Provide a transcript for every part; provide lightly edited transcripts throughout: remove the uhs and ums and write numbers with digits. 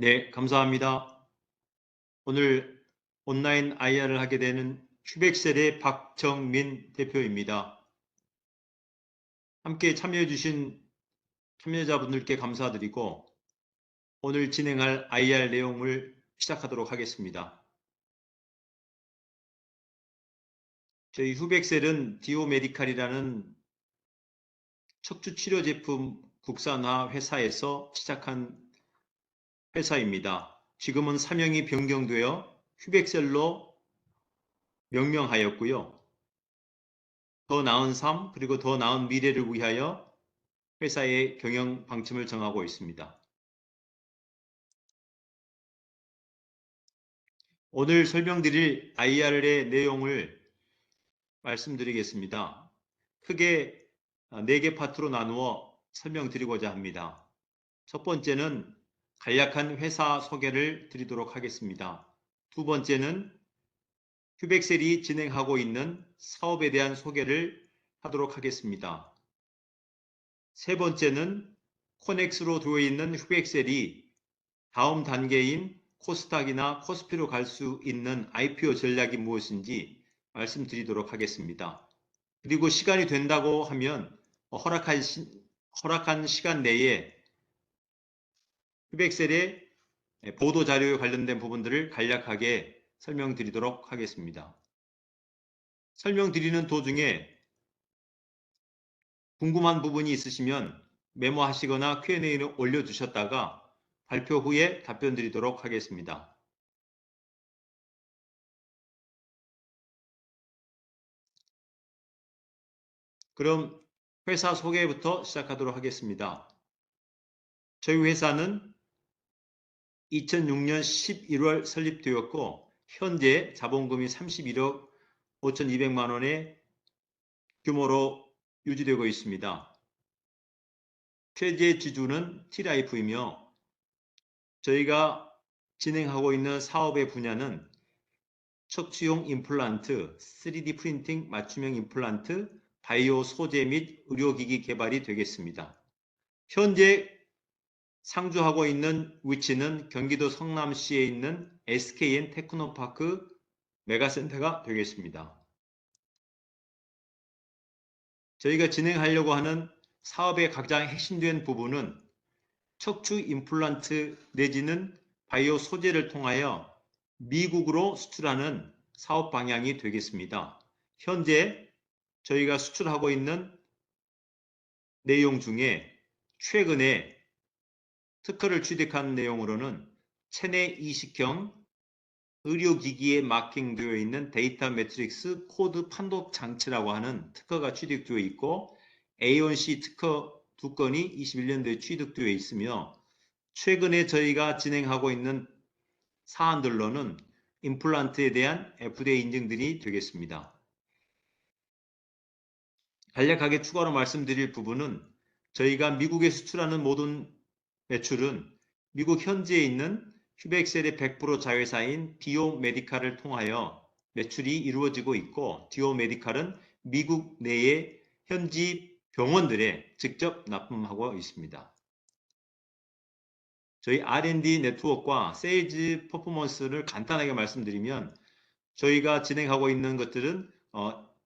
네, 감사합니다. 오늘 온라인 IR을 하게 되는 휴백셀의 박정민 대표입니다. 함께 참여해주신 참여자분들께 감사드리고 오늘 진행할 IR 내용을 시작하도록 하겠습니다. 저희 휴백셀은 디오메디칼이라는 척추치료 제품 국산화 회사에서 시작한 회사입니다. 지금은 사명이 변경되어 휴백셀로 명명하였고요. 더 나은 삶 그리고 더 나은 미래를 위하여 회사의 경영 방침을 정하고 있습니다. 오늘 설명드릴 IR의 내용을 말씀드리겠습니다. 크게 4개 파트로 나누어 설명드리고자 합니다. 첫 번째는 간략한 회사 소개를 드리도록 하겠습니다. 두 번째는 휴백셀이 진행하고 있는 사업에 대한 소개를 하도록 하겠습니다. 세 번째는 코넥스로 되어 있는 휴백셀이 다음 단계인 코스닥이나 코스피로 갈 수 있는 IPO 전략이 무엇인지 말씀드리도록 하겠습니다. 그리고 시간이 된다고 하면 허락한 시간 내에 휴백셀의 보도자료에 관련된 부분들을 간략하게 설명드리도록 하겠습니다. 설명드리는 도중에 궁금한 부분이 있으시면 메모하시거나 Q&A를 올려주셨다가 발표 후에 답변 드리도록 하겠습니다. 그럼 회사 소개부터 시작하도록 하겠습니다. 저희 회사는 2006년 11월 설립되었고 현재 자본금이 31억 5,200만 원의 규모로 유지되고 있습니다. 최대 지주는 T라이프이며 저희가 진행하고 있는 사업의 분야는 척추용 임플란트, 3D 프린팅 맞춤형 임플란트, 바이오 소재 및 의료기기 개발이 되겠습니다. 현재 상주하고 있는 위치는 경기도 성남시에 있는 SKN 테크노파크 메가센터가 되겠습니다. 저희가 진행하려고 하는 사업의 가장 핵심된 부분은 척추 임플란트 내지는 바이오 소재를 통하여 미국으로 수출하는 사업 방향이 되겠습니다. 현재 저희가 수출하고 있는 내용 중에 최근에 특허를 취득한 내용으로는 체내 이식형 의료기기에 마킹되어 있는 데이터 매트릭스 코드 판독 장치라고 하는 특허가 취득되어 있고 A1C 특허 2건이 21년도에 취득되어 있으며 최근에 저희가 진행하고 있는 사안들로는 임플란트에 대한 FDA 인증들이 되겠습니다. 간략하게 추가로 말씀드릴 부분은 저희가 미국에 수출하는 모든 매출은 미국 현지에 있는 휴백셀의 100% 자회사인 디오메디칼을 통하여 매출이 이루어지고 있고 디오메디칼은 미국 내의 현지 병원들에 직접 납품하고 있습니다. 저희 R&D 네트워크와 세일즈 퍼포먼스를 간단하게 말씀드리면 저희가 진행하고 있는 것들은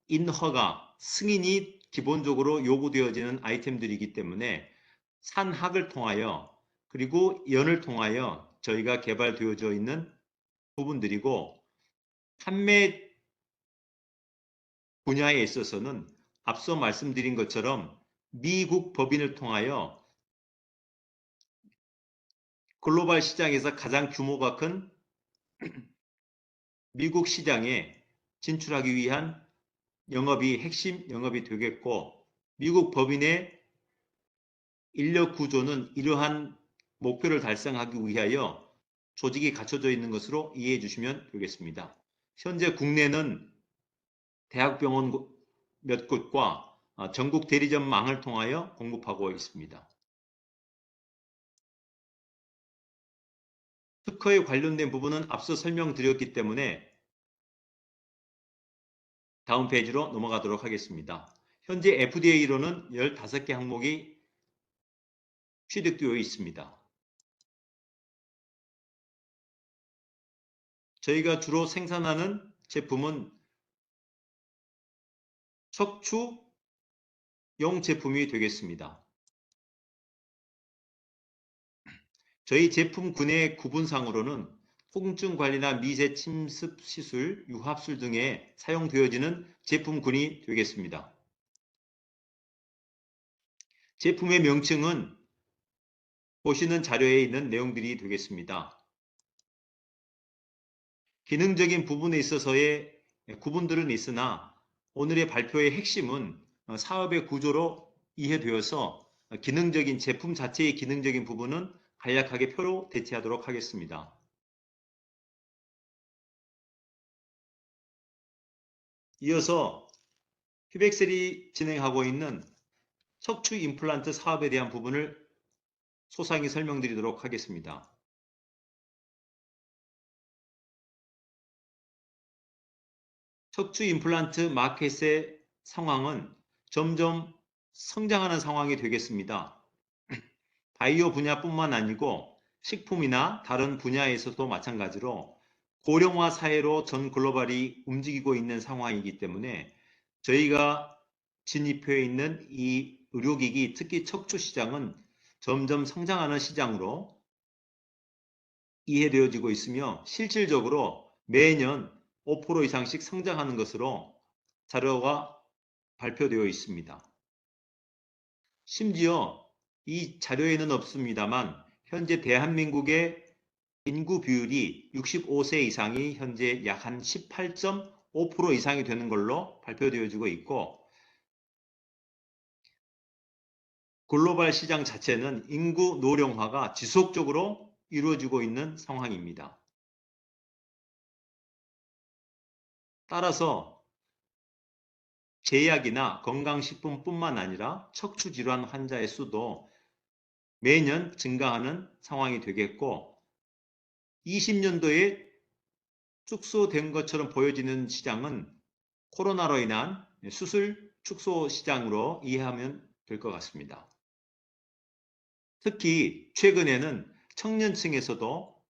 인허가, 승인이 기본적으로 요구되어지는 아이템들이기 때문에 산학을 통하여 그리고 연을 통하여 저희가 개발되어져 있는 부분들이고 판매 분야에 있어서는 앞서 말씀드린 것처럼 미국 법인을 통하여 글로벌 시장에서 가장 규모가 큰 미국 시장에 진출하기 위한 영업이 핵심 영업이 되겠고 미국 법인의 인력 구조는 이러한 목표를 달성하기 위하여 조직이 갖춰져 있는 것으로 이해해 주시면 되겠습니다. 현재 국내는 대학병원 몇 곳과 전국 대리점망을 통하여 공급하고 있습니다. 특허에 관련된 부분은 앞서 설명드렸기 때문에 다음 페이지로 넘어가도록 하겠습니다. 현재 FDA로는 15개 항목이 취득되어 있습니다. 저희가 주로 생산하는 제품은 척추용 제품이 되겠습니다. 저희 제품군의 구분상으로는 통증 관리나 미세 침습 시술, 유합술 등에 사용되어지는 제품군이 되겠습니다. 제품의 명칭은 보시는 자료에 있는 내용들이 되겠습니다. 기능적인 부분에 있어서의 구분들은 있으나 오늘의 발표의 핵심은 사업의 구조로 이해되어서 기능적인 제품 자체의 기능적인 부분은 간략하게 표로 대체하도록 하겠습니다. 이어서 휘백셀이 진행하고 있는 척추 임플란트 사업에 대한 부분을 소상히 설명드리도록 하겠습니다. 척추 임플란트 마켓의 상황은 점점 성장하는 상황이 되겠습니다. 바이오 분야뿐만 아니고 식품이나 다른 분야에서도 마찬가지로 고령화 사회로 전 글로벌이 움직이고 있는 상황이기 때문에 저희가 진입해 있는 이 의료기기, 특히 척추 시장은 점점 성장하는 시장으로 이해되어지고 있으며 실질적으로 매년 5% 이상씩 성장하는 것으로 자료가 발표되어 있습니다. 심지어 이 자료에는 없습니다만 현재 대한민국의 인구 비율이 65세 이상이 현재 약 한 18.5% 이상이 되는 걸로 발표되어지고 있고 글로벌 시장 자체는 인구 노령화가 지속적으로 이루어지고 있는 상황입니다. 따라서 제약이나 건강식품뿐만 아니라 척추질환 환자의 수도 매년 증가하는 상황이 되겠고 20년도에 축소된 것처럼 보여지는 시장은 코로나로 인한 수술 축소 시장으로 이해하면 될 것 같습니다. 특히 최근에는 청년층에서도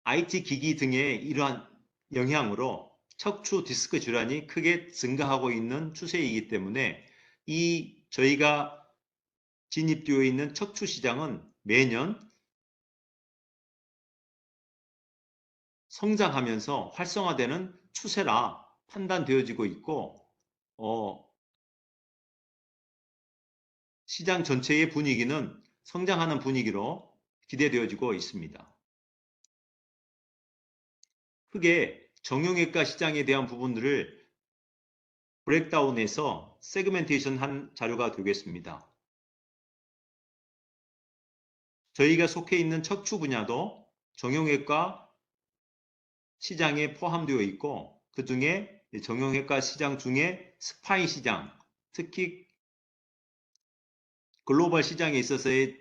IT 기기 등의 이러한 영향으로 척추 디스크 질환이 크게 증가하고 있는 추세이기 때문에 이 저희가 진입되어 있는 척추 시장은 매년 성장하면서 활성화되는 추세라 판단되어지고 있고 시장 전체의 분위기는 성장하는 분위기로 기대되어지고 있습니다. 크게 정형외과 시장에 대한 부분들을 브레이크다운해서 세그멘테이션 한 자료가 되겠습니다. 저희가 속해 있는 척추 분야도 정형외과 시장에 포함되어 있고 그 중에 정형외과 시장 중에 스파인 시장, 특히 글로벌 시장에 있어서의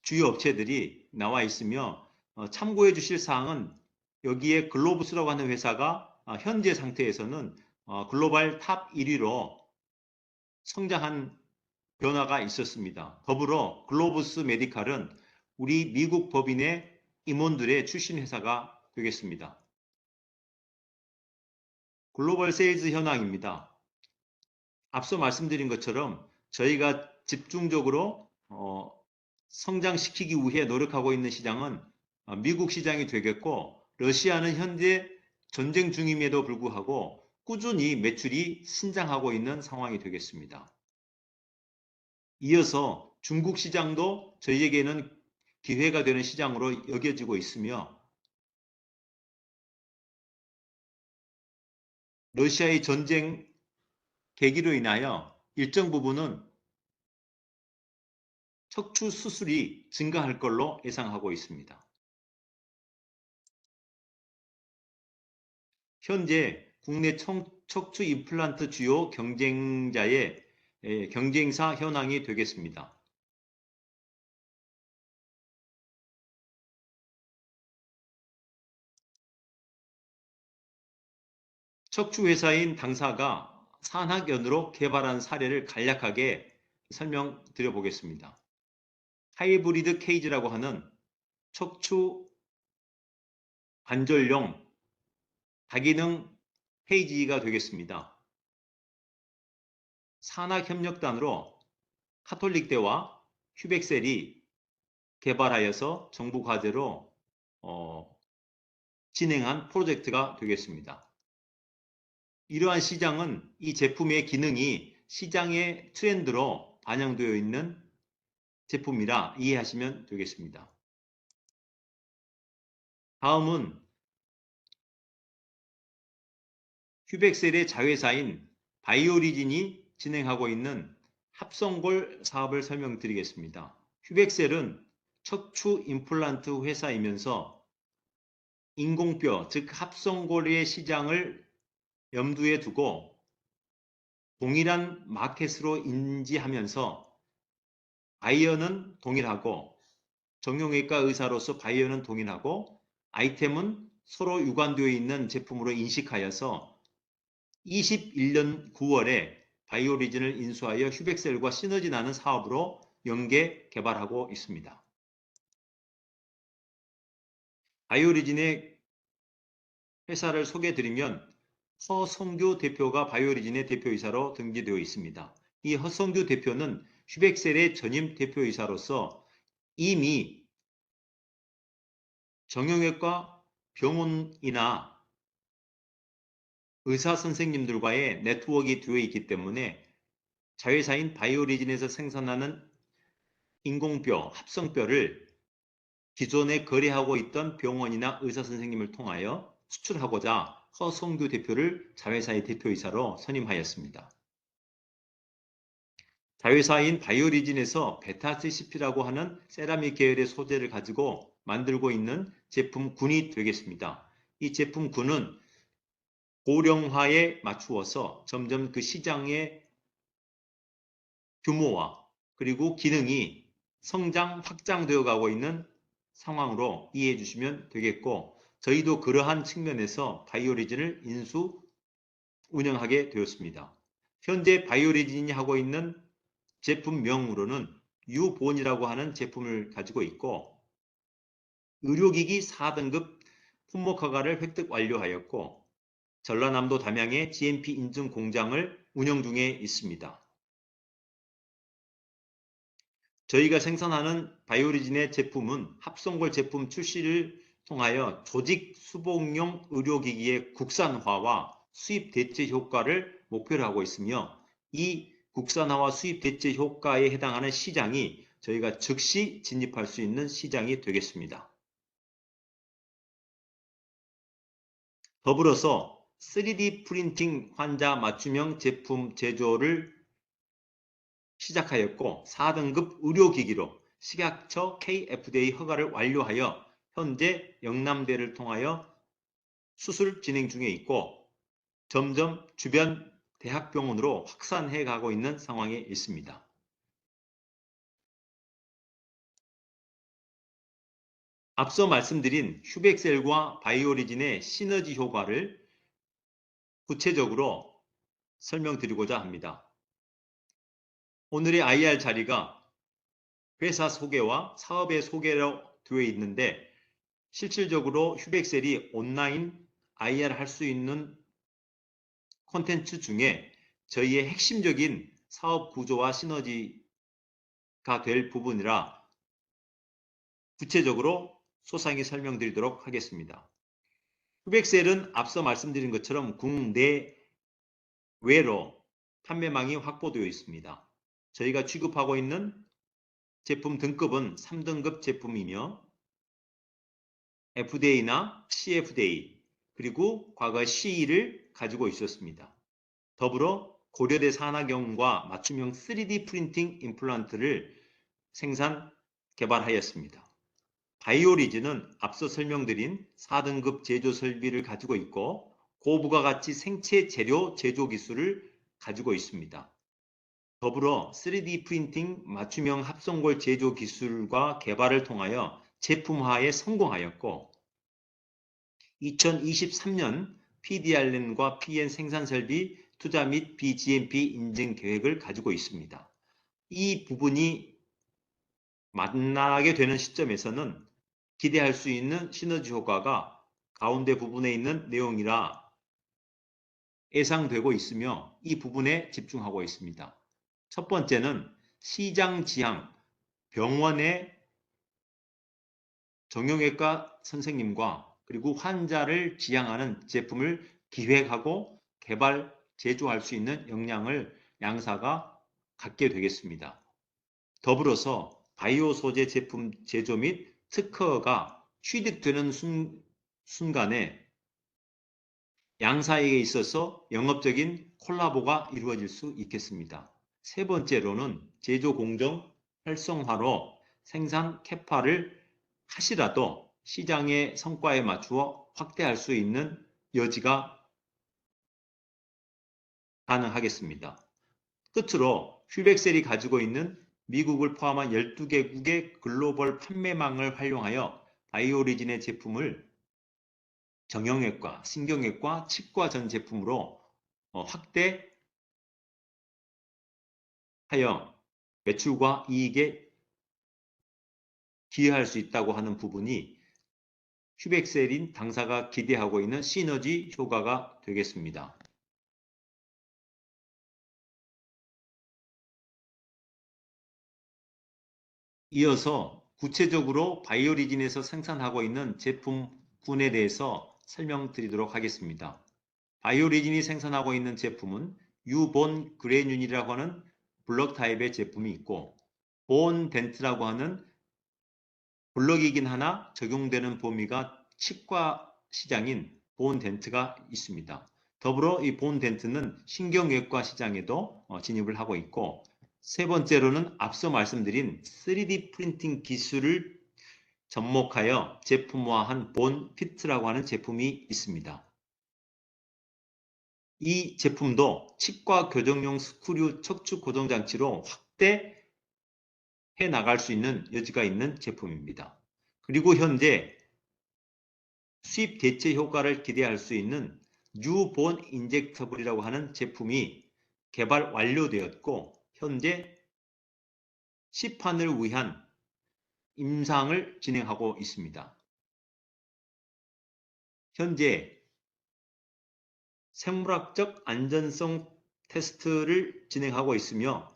주요 업체들이 나와 있으며 참고해 주실 사항은 여기에 글로부스라고 하는 회사가 현재 상태에서는 글로벌 탑 1위로 성장한 변화가 있었습니다. 더불어 글로부스 메디칼은 우리 미국 법인의 임원들의 출신 회사가 되겠습니다. 글로벌 세일즈 현황입니다. 앞서 말씀드린 것처럼 저희가 집중적으로 성장시키기 위해 노력하고 있는 시장은 미국 시장이 되겠고 러시아는 현재 전쟁 중임에도 불구하고 꾸준히 매출이 신장하고 있는 상황이 되겠습니다. 이어서 중국 시장도 저희에게는 기회가 되는 시장으로 여겨지고 있으며 러시아의 전쟁 계기로 인하여 일정 부분은 척추 수술이 증가할 걸로 예상하고 있습니다. 현재 국내 척추 임플란트 주요 경쟁자의 경쟁사 현황이 되겠습니다. 척추 회사인 당사가 산학연으로 개발한 사례를 간략하게 설명드려 보겠습니다. 하이브리드 케이지라고 하는 척추 관절용 다기능 페이지가 되겠습니다. 산학협력단으로 카톨릭대와 휴백셀이 개발하여서 정부 과제로 진행한 프로젝트가 되겠습니다. 이러한 시장은 이 제품의 기능이 시장의 트렌드로 반영되어 있는 제품이라 이해하시면 되겠습니다. 다음은 휴백셀의 자회사인 바이오리진이 진행하고 있는 합성골 사업을 설명드리겠습니다. 휴백셀은 척추 임플란트 회사이면서 인공뼈, 즉 합성골의 시장을 염두에 두고 동일한 마켓으로 인지하면서 바이어는 동일하고 정형외과 의사로서 바이어는 동일하고 아이템은 서로 유관되어 있는 제품으로 인식하여서 21년 9월에 바이오리진을 인수하여 휴백셀과 시너지 나는 사업으로 연계 개발하고 있습니다. 바이오리진의 회사를 소개해드리면 허성규 대표가 바이오리진의 대표이사로 등기되어 있습니다. 이 허성규 대표는 휴백셀의 전임 대표이사로서 이미 정형외과 병원이나 의사 선생님들과의 네트워크가 되어 있기 때문에 자회사인 바이오리진에서 생산하는 인공뼈, 합성뼈를 기존에 거래하고 있던 병원이나 의사 선생님을 통하여 수출하고자 허성규 대표를 자회사의 대표이사로 선임하였습니다. 자회사인 바이오리진에서 베타CCP라고 하는 세라믹 계열의 소재를 가지고 만들고 있는 제품군이 되겠습니다. 이 제품군은 고령화에 맞추어서 점점 그 시장의 규모와 그리고 기능이 성장, 확장되어 가고 있는 상황으로 이해해 주시면 되겠고, 저희도 그러한 측면에서 바이오리진을 인수, 운영하게 되었습니다. 현재 바이오리진이 하고 있는 제품명으로는 유본이라고 하는 제품을 가지고 있고, 의료기기 4등급 품목 허가를 획득 완료하였고, 전라남도 담양에 GMP 인증 공장을 운영 중에 있습니다. 저희가 생산하는 바이오리진의 제품은 합성골 제품 출시를 통하여 조직 수복용 의료기기의 국산화와 수입 대체 효과를 목표로 하고 있으며, 이 국산화와 수입 대체 효과에 해당하는 시장이 저희가 즉시 진입할 수 있는 시장이 되겠습니다. 더불어서 3D 프린팅 환자 맞춤형 제품 제조를 시작하였고, 4등급 의료기기로 식약처 KFDA 허가를 완료하여 현재 영남대를 통하여 수술 진행 중에 있고, 점점 주변 대학병원으로 확산해 가고 있는 상황에 있습니다. 앞서 말씀드린 휴백셀과 바이오리진의 시너지 효과를 구체적으로 설명드리고자 합니다. 오늘의 IR 자리가 회사 소개와 사업의 소개로 되어 있는데, 실질적으로 휴백셀이 온라인 IR 할 수 있는 콘텐츠 중에 저희의 핵심적인 사업 구조와 시너지가 될 부분이라 구체적으로 소상히 설명드리도록 하겠습니다. 휴백셀은 앞서 말씀드린 것처럼 국내외로 판매망이 확보되어 있습니다. 저희가 취급하고 있는 제품 등급은 3등급 제품이며 FDA나 CFDA 그리고 과거 CE를 가지고 있었습니다. 더불어 고려대 산하경과 맞춤형 3D 프린팅 임플란트를 생산 개발하였습니다. 바이오리진은 앞서 설명드린 4등급 제조 설비를 가지고 있고, 고부가 가치 생체 재료 제조 기술을 가지고 있습니다. 더불어 3D 프린팅 맞춤형 합성골 제조 기술과 개발을 통하여 제품화에 성공하였고, 2023년 PDRN과 PN 생산 설비 투자 및 BGMP 인증 계획을 가지고 있습니다. 이 부분이 만나게 되는 시점에서는 기대할 수 있는 시너지 효과가 가운데 부분에 있는 내용이라 예상되고 있으며 이 부분에 집중하고 있습니다. 첫 번째는 시장 지향, 병원의 정형외과 선생님과 그리고 환자를 지향하는 제품을 기획하고 개발, 제조할 수 있는 역량을 양사가 갖게 되겠습니다. 더불어서 바이오 소재 제품 제조 및 특허가 취득되는 순간에 양사에게 있어서 영업적인 콜라보가 이루어질 수 있겠습니다. 세 번째로는 제조 공정 활성화로 생산 캐파를 하시라도 시장의 성과에 맞추어 확대할 수 있는 여지가 가능하겠습니다. 끝으로 휘백셀이 가지고 있는 미국을 포함한 12개국의 글로벌 판매망을 활용하여 바이오리진의 제품을 정형외과, 신경외과, 치과 전 제품으로 확대하여 매출과 이익에 기여할 수 있다고 하는 부분이 휘백셀인 당사가 기대하고 있는 시너지 효과가 되겠습니다. 이어서 구체적으로 바이오리진에서 생산하고 있는 제품군에 대해서 설명드리도록 하겠습니다. 바이오리진이 생산하고 있는 제품은 유본 그래뮴이라고 하는 블럭 타입의 제품이 있고 본 덴트라고 하는 블럭이긴 하나 적용되는 범위가 치과 시장인 본 덴트가 있습니다. 더불어 이 본 덴트는 신경외과 시장에도 진입을 하고 있고 세 번째로는 앞서 말씀드린 3D 프린팅 기술을 접목하여 제품화한 본 피트라고 하는 제품이 있습니다. 이 제품도 치과 교정용 스크류 척추 고정 장치로 확대해 나갈 수 있는 여지가 있는 제품입니다. 그리고 현재 수입 대체 효과를 기대할 수 있는 뉴본 인젝터블이라고 하는 제품이 개발 완료되었고 현재 시판을 위한 임상을 진행하고 있습니다. 현재 생물학적 안전성 테스트를 진행하고 있으며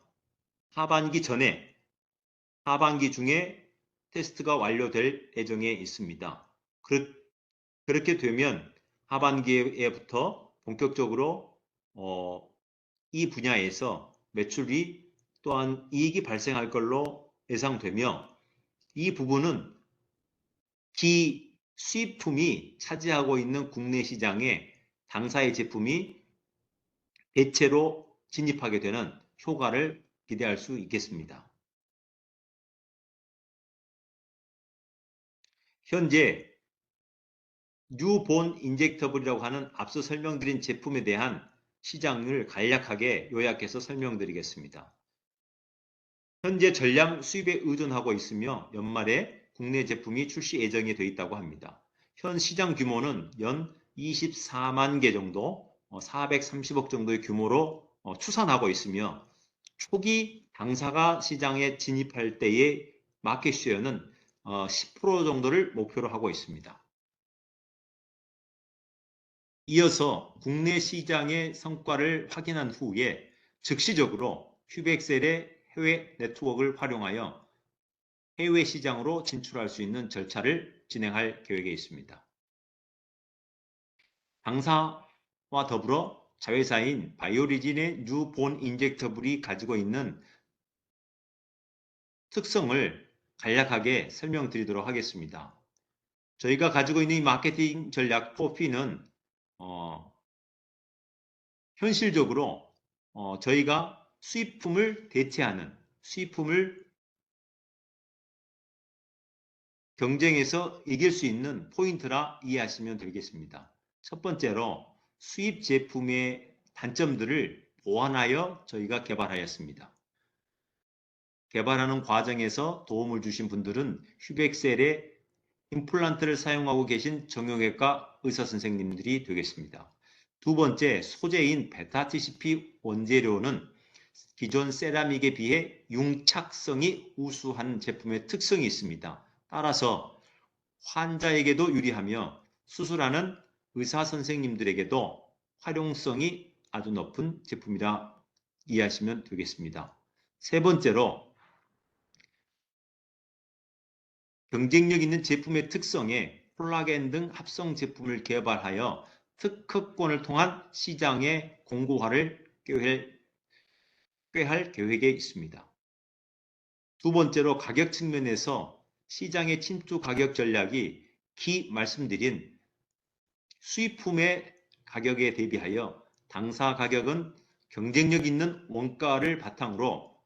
하반기 중에 테스트가 완료될 예정에 있습니다. 그렇게 되면 하반기에부터 본격적으로 이 분야에서 매출이 또한 이익이 발생할 걸로 예상되며 이 부분은 수입품이 차지하고 있는 국내 시장에 당사의 제품이 대체로 진입하게 되는 효과를 기대할 수 있겠습니다. 현재 뉴본 인젝터블이라고 하는 앞서 설명드린 제품에 대한 시장을 간략하게 요약해서 설명드리겠습니다. 현재 전량 수입에 의존하고 있으며 연말에 국내 제품이 출시 예정이 되어 있다고 합니다. 현 시장 규모는 연 24만 개 정도, 430억 정도의 규모로 추산하고 있으며 초기 당사가 시장에 진입할 때의 마켓 쉐어는 10% 정도를 목표로 하고 있습니다. 이어서 국내 시장의 성과를 확인한 후에 즉시적으로 휘백셀의 해외 네트워크를 활용하여 해외 시장으로 진출할 수 있는 절차를 진행할 계획에 있습니다. 당사와 더불어 자회사인 바이오리진의 뉴본 인젝터블이 가지고 있는 특성을 간략하게 설명드리도록 하겠습니다. 저희가 가지고 있는 이 마케팅 전략 4P는 현실적으로 저희가 수입품을 대체하는 수입품을 경쟁에서 이길 수 있는 포인트라 이해하시면 되겠습니다. 첫 번째로 수입 제품의 단점들을 보완하여 저희가 개발하였습니다. 개발하는 과정에서 도움을 주신 분들은 휘백셀의 임플란트를 사용하고 계신 정형외과 의사 선생님들이 되겠습니다. 두 번째, 소재인 베타-TCP 원재료는 기존 세라믹에 비해 융착성이 우수한 제품의 특성이 있습니다. 따라서 환자에게도 유리하며 수술하는 의사 선생님들에게도 활용성이 아주 높은 제품이라 이해하시면 되겠습니다. 세 번째로 경쟁력 있는 제품의 특성에 콜라겐 등 합성 제품을 개발하여 특허권을 통한 시장의 공고화를 꾀할 계획에 있습니다. 두 번째로 가격 측면에서 시장의 침투 가격 전략이 말씀드린 수입품의 가격에 대비하여 당사 가격은 경쟁력 있는 원가를 바탕으로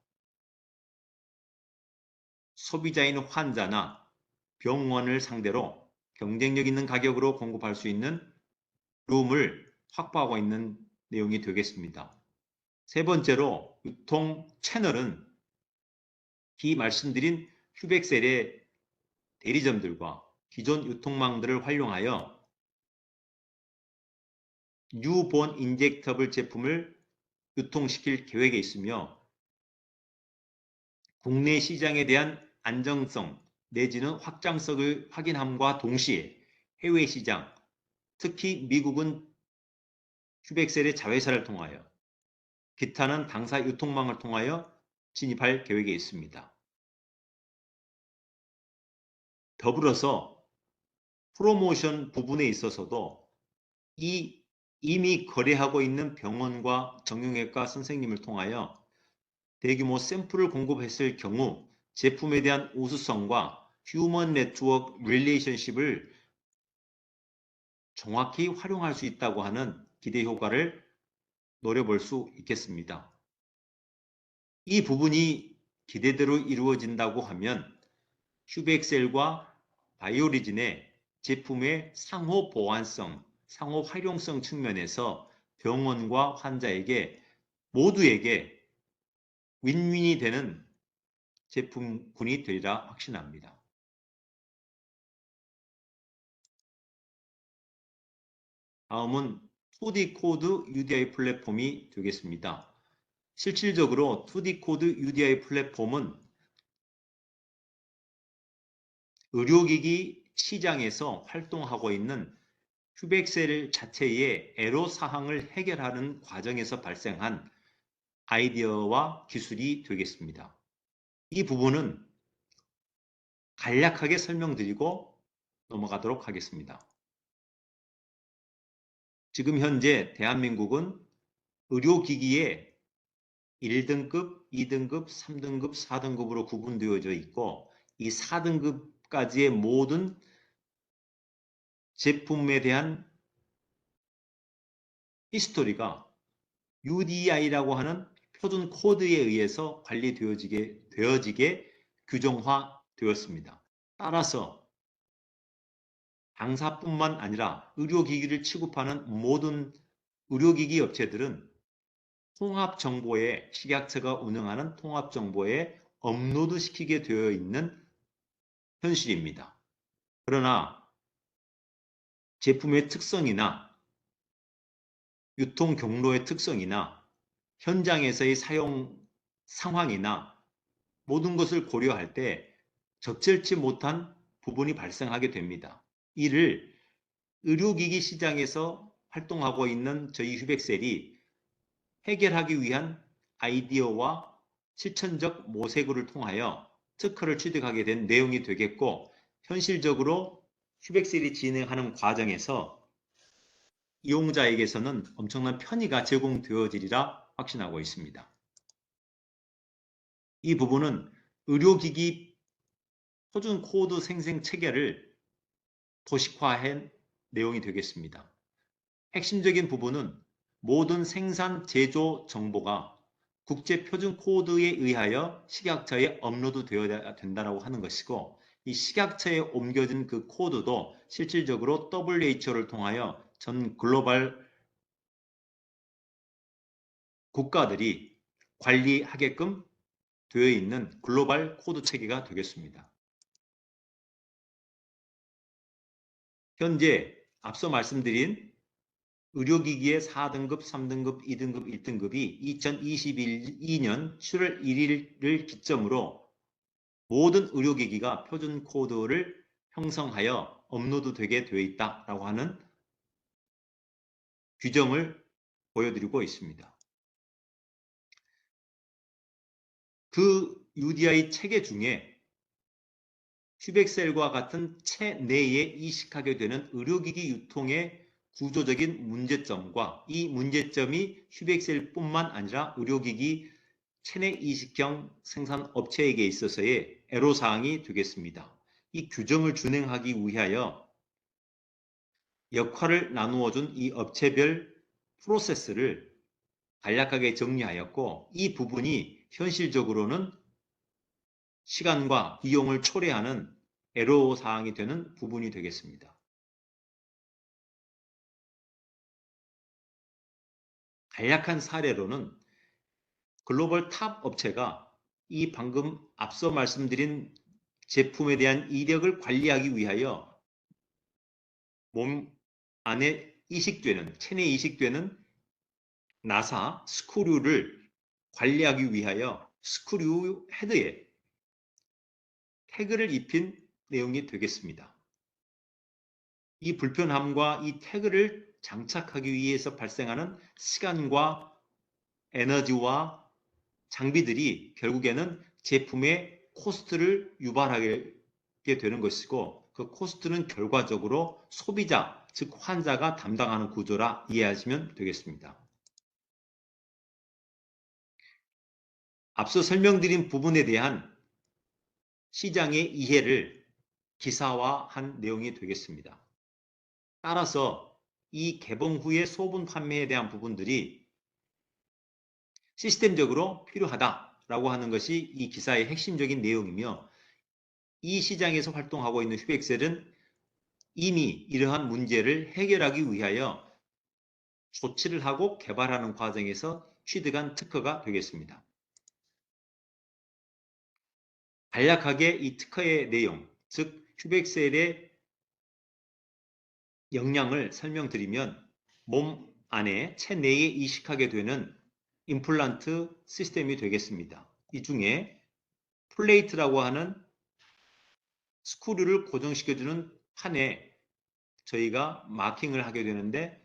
소비자인 환자나 병원을 상대로 경쟁력 있는 가격으로 공급할 수 있는 룸을 확보하고 있는 내용이 되겠습니다. 세 번째로 유통 채널은 말씀드린 휴백셀의 대리점들과 기존 유통망들을 활용하여 뉴본 인젝터블 제품을 유통시킬 계획에 있으며 국내 시장에 대한 안정성 내지는 확장성을 확인함과 동시에 해외 시장, 특히 미국은 휴백셀의 자회사를 통하여 기타는 당사 유통망을 통하여 진입할 계획에 있습니다. 더불어서 프로모션 부분에 있어서도 이미 거래하고 있는 병원과 정형외과 선생님을 통하여 대규모 샘플을 공급했을 경우 제품에 대한 우수성과 휴먼 네트워크 릴레이션십을 정확히 활용할 수 있다고 하는 기대 효과를 노려볼 수 있겠습니다. 이 부분이 기대대로 이루어진다고 하면 휴백셀과 바이오리진의 제품의 상호 보완성, 상호 활용성 측면에서 병원과 환자에게 모두에게 윈윈이 되는 제품군이 되리라 확신합니다. 다음은 2D 코드 UDI 플랫폼이 되겠습니다. 실질적으로 2D 코드 UDI 플랫폼은 의료기기 시장에서 활동하고 있는 휴백셀 자체의 애로사항을 해결하는 과정에서 발생한 아이디어와 기술이 되겠습니다. 이 부분은 간략하게 설명드리고 넘어가도록 하겠습니다. 지금 현재 대한민국은 의료기기에 1등급, 2등급, 3등급, 4등급으로 구분되어져 있고 이 4등급까지의 모든 제품에 대한 히스토리가 UDI라고 하는 표준 코드에 의해서 관리되어지게 규정화되었습니다. 따라서 당사뿐만 아니라 의료기기를 취급하는 모든 의료기기 업체들은 통합정보에 식약처가 운영하는 통합정보에 업로드시키게 되어 있는 현실입니다. 그러나 제품의 특성이나 유통 경로의 특성이나 현장에서의 사용 상황이나 모든 것을 고려할 때 적절치 못한 부분이 발생하게 됩니다. 이를 의료기기 시장에서 활동하고 있는 저희 휴백셀이 해결하기 위한 아이디어와 실천적 모색을 통하여 특허를 취득하게 된 내용이 되겠고 현실적으로 휴백셀이 진행하는 과정에서 이용자에게서는 엄청난 편의가 제공되어지리라 확신하고 있습니다. 이 부분은 의료기기 표준 코드 생성 체계를 도식화한 내용이 되겠습니다. 핵심적인 부분은 모든 생산 제조 정보가 국제 표준 코드에 의하여 식약처에 업로드 되어야 된다고 하는 것이고 이 식약처에 옮겨진 그 코드도 실질적으로 WHO를 통하여 전 글로벌 국가들이 관리하게끔 되어 있는 글로벌 코드 체계가 되겠습니다. 현재 앞서 말씀드린 의료기기의 4등급, 3등급, 2등급, 1등급이 2022년 7월 1일을 기점으로 모든 의료기기가 표준 코드를 형성하여 업로드되게 되어 있다라고 하는 규정을 보여드리고 있습니다. 그 UDI 체계 중에 큐백셀과 같은 체내에 이식하게 되는 의료기기 유통의 구조적인 문제점과 이 문제점이 큐백셀뿐만 아니라 의료기기 체내 이식형 생산업체에게 있어서의 애로사항이 되겠습니다. 이 규정을 준행하기 위하여 역할을 나누어준 이 업체별 프로세스를 간략하게 정리하였고 이 부분이 현실적으로는 시간과 비용을 초래하는 애로사항이 되는 부분이 되겠습니다. 간략한 사례로는 글로벌 탑 업체가 이 방금 앞서 말씀드린 제품에 대한 이력을 관리하기 위하여 몸 안에 이식되는, 체내에 이식되는 나사 스크류를 관리하기 위하여 스크류 헤드에 태그를 입힌 내용이 되겠습니다. 이 불편함과 이 태그를 장착하기 위해서 발생하는 시간과 에너지와 장비들이 결국에는 제품의 코스트를 유발하게 되는 것이고 그 코스트는 결과적으로 소비자, 즉 환자가 담당하는 구조라 이해하시면 되겠습니다. 앞서 설명드린 부분에 대한 시장의 이해를 기사화한 내용이 되겠습니다. 따라서 이 개봉 후에 소분 판매에 대한 부분들이 시스템적으로 필요하다라고 하는 것이 이 기사의 핵심적인 내용이며 이 시장에서 활동하고 있는 큐백셀은 이미 이러한 문제를 해결하기 위하여 조치를 하고 개발하는 과정에서 취득한 특허가 되겠습니다. 간략하게 이 특허의 내용, 즉 큐백셀의 역량을 설명드리면 몸 안에 체내에 이식하게 되는 임플란트 시스템이 되겠습니다. 이 중에 플레이트라고 하는 스크류를 고정시켜주는 판에 저희가 마킹을 하게 되는데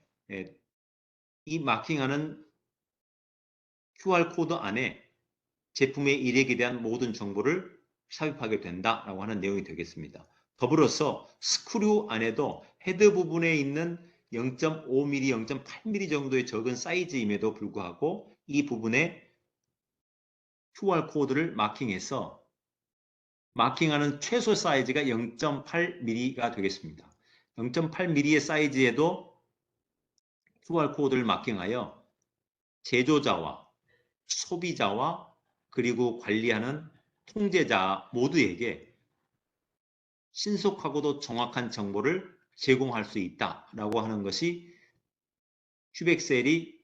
이 마킹하는 QR코드 안에 제품의 이력에 대한 모든 정보를 삽입하게 된다라고 하는 내용이 되겠습니다. 더불어서 스크류 안에도 헤드 부분에 있는 0.5mm, 0.8mm 정도의 적은 사이즈임에도 불구하고 이 부분에 QR코드를 마킹해서 마킹하는 최소 사이즈가 0.8mm가 되겠습니다. 0.8mm의 사이즈에도 QR코드를 마킹하여 제조자와 소비자와 그리고 관리하는 통제자 모두에게 신속하고도 정확한 정보를 제공할 수 있다라고 하는 것이 큐백셀이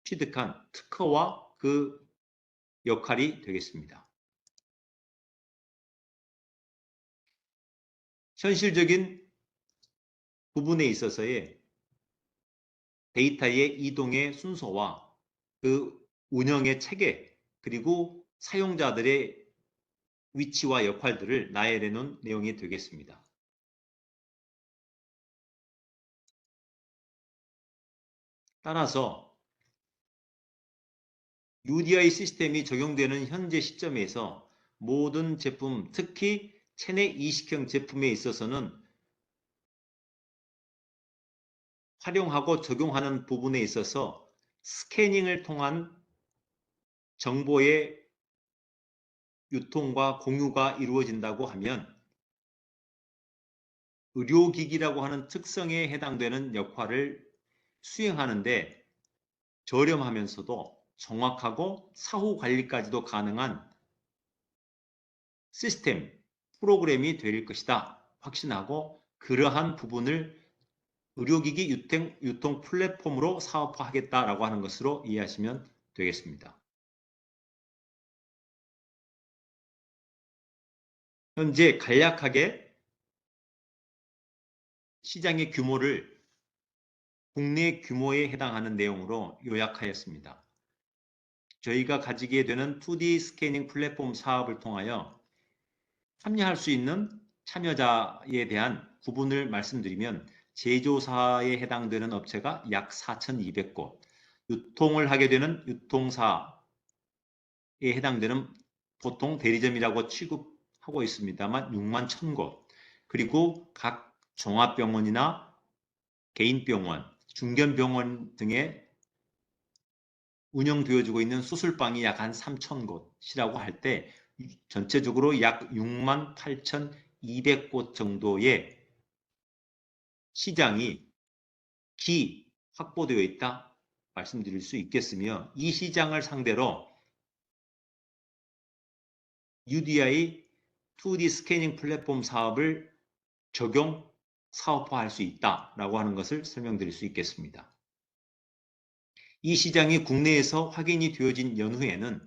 취득한 특허와 그 역할이 되겠습니다. 현실적인 부분에 있어서의 데이터의 이동의 순서와 그 운영의 체계 그리고 사용자들의 위치와 역할들을 나열해 놓은 내용이 되겠습니다. 따라서 UDI 시스템이 적용되는 현재 시점에서 모든 제품, 특히 체내 이식형 제품에 있어서는 활용하고 적용하는 부분에 있어서 스캐닝을 통한 정보의 유통과 공유가 이루어진다고 하면 의료기기라고 하는 특성에 해당되는 역할을 수행하는데 저렴하면서도 정확하고 사후 관리까지도 가능한 시스템, 프로그램이 될 것이다 확신하고 그러한 부분을 의료기기 유통 플랫폼으로 사업화하겠다라고 하는 것으로 이해하시면 되겠습니다. 현재 간략하게 시장의 규모를 국내 규모에 해당하는 내용으로 요약하였습니다. 저희가 가지게 되는 2D 스캐닝 플랫폼 사업을 통하여 참여할 수 있는 참여자에 대한 구분을 말씀드리면 제조사에 해당되는 업체가 약 4,200곳, 유통을 하게 되는 유통사에 해당되는 보통 대리점이라고 취급하고 있습니다만 6만 1,000곳, 그리고 각 종합병원이나 개인병원, 중견병원 등에 운영되어지고 있는 수술방이 약 한 3,000곳이라고 할 때 전체적으로 약 6만 8,200곳 정도의 시장이 확보되어 있다 말씀드릴 수 있겠으며, 이 시장을 상대로 UDI 2D 스캐닝 플랫폼 사업을 적용 사업화할 수 있다라고 하는 것을 설명드릴 수 있겠습니다. 이 시장이 국내에서 확인이 되어진 연후에는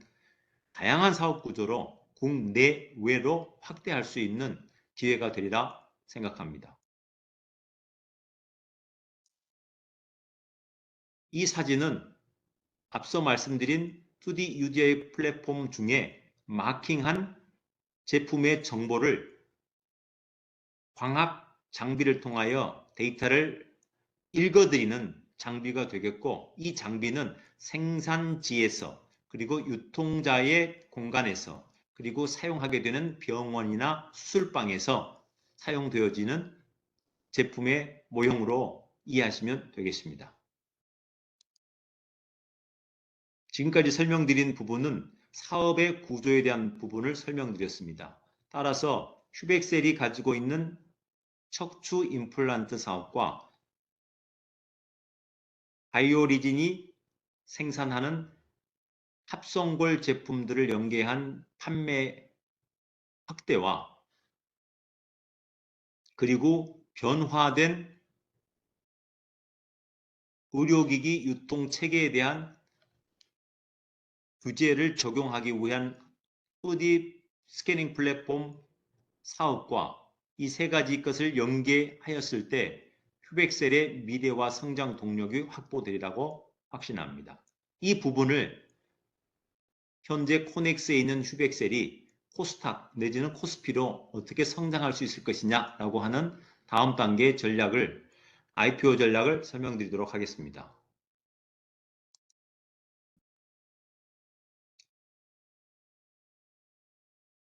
다양한 사업 구조로 국내외로 확대할 수 있는 기회가 되리라 생각합니다. 이 사진은 앞서 말씀드린 2D UDI 플랫폼 중에 마킹한 제품의 정보를 광학 장비를 통하여 데이터를 읽어드리는 장비가 되겠고, 이 장비는 생산지에서 그리고 유통자의 공간에서 그리고 사용하게 되는 병원이나 수술방에서 사용되어지는 제품의 모형으로 이해하시면 되겠습니다. 지금까지 설명드린 부분은 사업의 구조에 대한 부분을 설명드렸습니다. 따라서 휴백셀이 가지고 있는 척추 임플란트 사업과 바이오리진이 생산하는 합성골 제품들을 연계한 판매 확대와 그리고 변화된 의료기기 유통 체계에 대한 규제를 적용하기 위한 2D 스캐닝 플랫폼 사업과 이 세 가지 것을 연계하였을 때 휴백셀의 미래와 성장 동력이 확보되리라고 확신합니다. 이 부분을 현재 코넥스에 있는 휴백셀이 코스닥 내지는 코스피로 어떻게 성장할 수 있을 것이냐라고 하는 다음 단계의 전략을, IPO 전략을 설명드리도록 하겠습니다.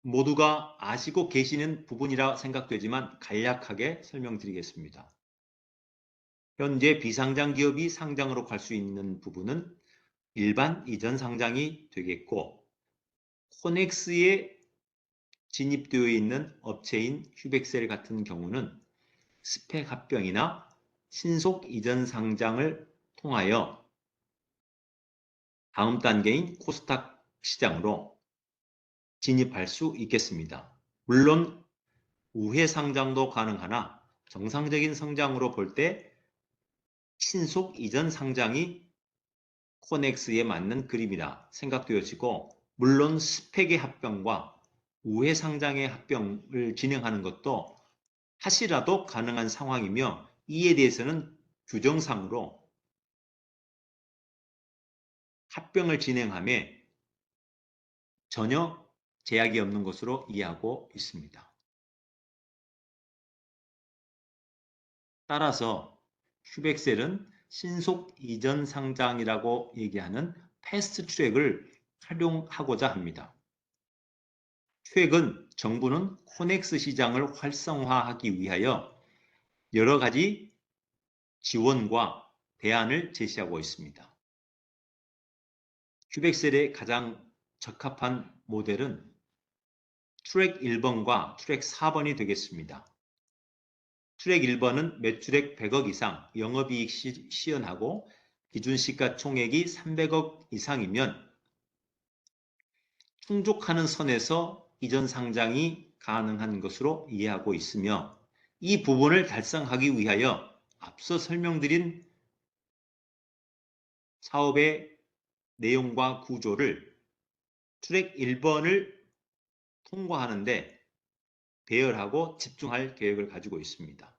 모두가 아시고 계시는 부분이라 생각되지만 간략하게 설명드리겠습니다. 현재 비상장 기업이 상장으로 갈 수 있는 부분은 일반 이전 상장이 되겠고, 코넥스에 진입되어 있는 업체인 휴백셀 같은 경우는 스펙 합병이나 신속 이전 상장을 통하여 다음 단계인 코스닥 시장으로 진입할 수 있겠습니다. 물론 우회 상장도 가능하나 정상적인 성장으로 볼 때 신속 이전 상장이 코넥스에 맞는 그림이라 생각되어지고, 물론 스펙의 합병과 우회 상장의 합병을 진행하는 것도 하시라도 가능한 상황이며, 이에 대해서는 규정상으로 합병을 진행함에 전혀 제약이 없는 것으로 이해하고 있습니다. 따라서 휴백셀은 신속 이전 상장이라고 얘기하는 패스트 트랙을 활용하고자 합니다. 최근 정부는 코넥스 시장을 활성화하기 위하여 여러 가지 지원과 대안을 제시하고 있습니다. 휴백셀의 가장 적합한 모델은 트랙 1번과 트랙 4번이 되겠습니다. 트랙 1번은 매출액 100억 이상, 영업이익 시현하고 기준 시가총액이 300억 이상이면 충족하는 선에서 이전 상장이 가능한 것으로 이해하고 있으며, 이 부분을 달성하기 위하여 앞서 설명드린 사업의 내용과 구조를 트랙 1번을 통과하는데 배열하고 집중할 계획을 가지고 있습니다.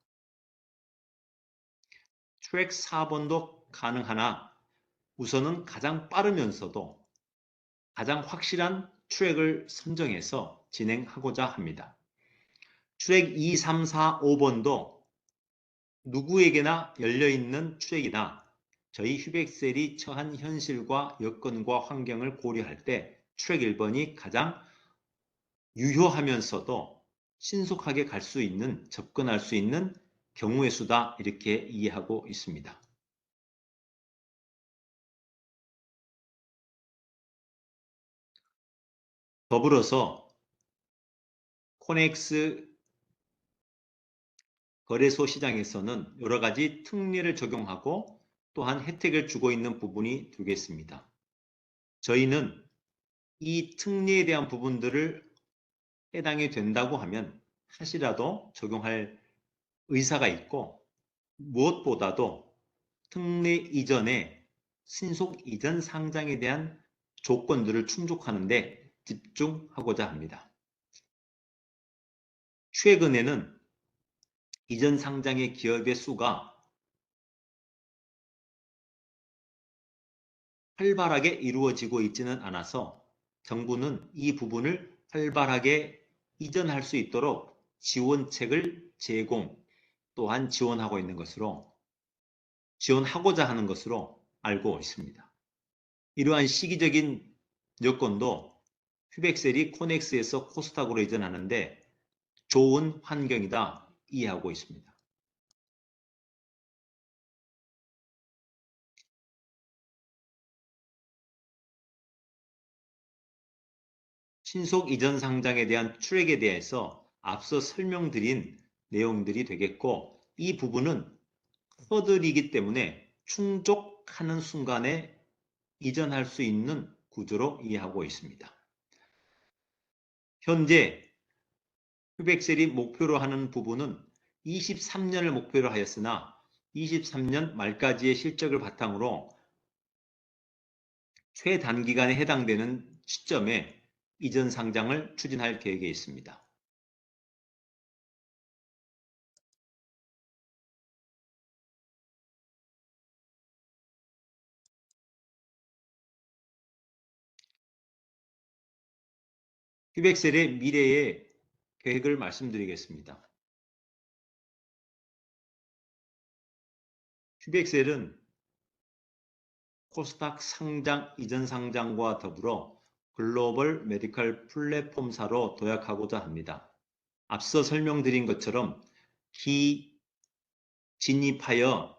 트랙 4번도 가능하나 우선은 가장 빠르면서도 가장 확실한 트랙을 선정해서 진행하고자 합니다. 트랙 2, 3, 4, 5번도 누구에게나 열려있는 트랙이나 저희 휴백셀이 처한 현실과 여건과 환경을 고려할 때 트랙 1번이 가장 유효하면서도 신속하게 갈 수 있는, 접근할 수 있는 경우의 수다, 이렇게 이해하고 있습니다. 더불어서 코넥스 거래소 시장에서는 여러 가지 특례를 적용하고 또한 혜택을 주고 있는 부분이 되겠습니다. 저희는 이 특례에 대한 부분들을 해당이 된다고 하면 하시라도 적용할 의사가 있고, 무엇보다도 특례 이전에 신속 이전 상장에 대한 조건들을 충족하는 데 집중하고자 합니다. 최근에는 이전 상장의 기업의 수가 활발하게 이루어지고 있지는 않아서 정부는 이 부분을 활발하게 이전할 수 있도록 지원책을 제공 또한 지원하고자 하는 것으로 알고 있습니다. 이러한 시기적인 여건도 휴백셀이 코넥스에서 코스닥으로 이전하는데 좋은 환경이다 이해하고 있습니다. 신속 이전 상장에 대한 트랙에 대해서 앞서 설명드린 내용들이 되겠고, 이 부분은 허들이기 때문에 충족하는 순간에 이전할 수 있는 구조로 이해하고 있습니다. 현재 휴백셀이 목표로 하는 부분은 23년을 목표로 하였으나 23년 말까지의 실적을 바탕으로 최단기간에 해당되는 시점에 이전 상장을 추진할 계획에 있습니다. 휴백셀의 미래의 계획을 말씀드리겠습니다. 휴백셀은 코스닥 상장 이전 상장과 더불어 글로벌 메디컬 플랫폼사로 도약하고자 합니다. 앞서 설명드린 것처럼 진입하여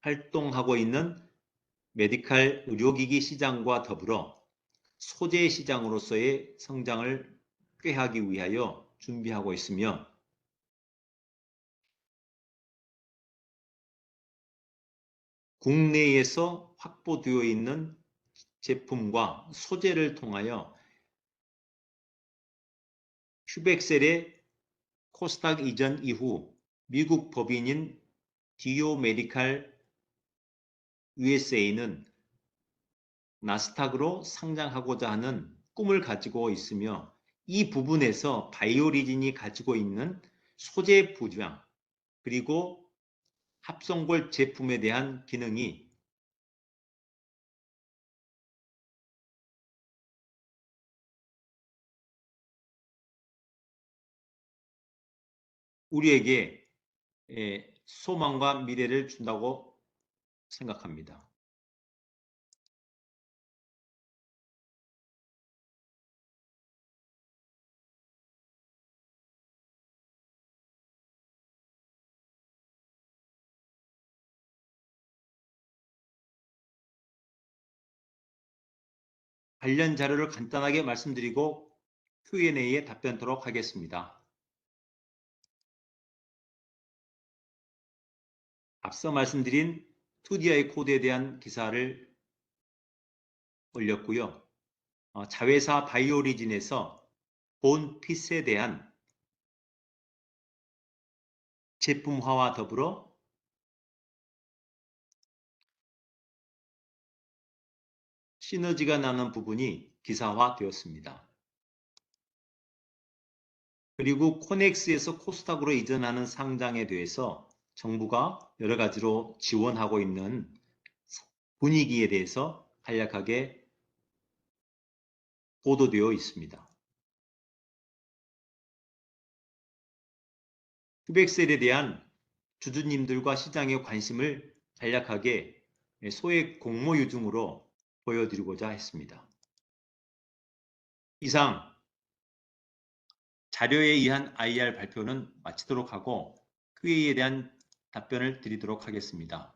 활동하고 있는 메디컬 의료기기 시장과 더불어 소재 시장으로서의 성장을 꾀하기 위하여 준비하고 있으며, 국내에서 확보되어 있는 제품과 소재를 통하여 휴백셀의 코스닥 이전 이후 미국 법인인 디오 메디칼 USA는 나스닥으로 상장하고자 하는 꿈을 가지고 있으며, 이 부분에서 바이오리진이 가지고 있는 소재 부장 그리고 합성골 제품에 대한 기능이 우리에게 소망과 미래를 준다고 생각합니다. 관련 자료를 간단하게 말씀드리고 Q&A에 답변토록 하겠습니다. 앞서 말씀드린 2DI 코드에 대한 기사를 올렸고요. 자회사 바이오리진에서 본핏에 대한 제품화와 더불어 시너지가 나는 부분이 기사화되었습니다. 그리고 코넥스에서 코스닥으로 이전하는 상장에 대해서 정부가 여러 가지로 지원하고 있는 분위기에 대해서 간략하게 보도되어 있습니다. 흑백셀에 대한 주주님들과 시장의 관심을 간략하게 소액 공모유증으로 보여드리고자 했습니다. 이상 자료에 의한 IR 발표는 마치도록 하고 QA에 대한 답변을 드리도록 하겠습니다.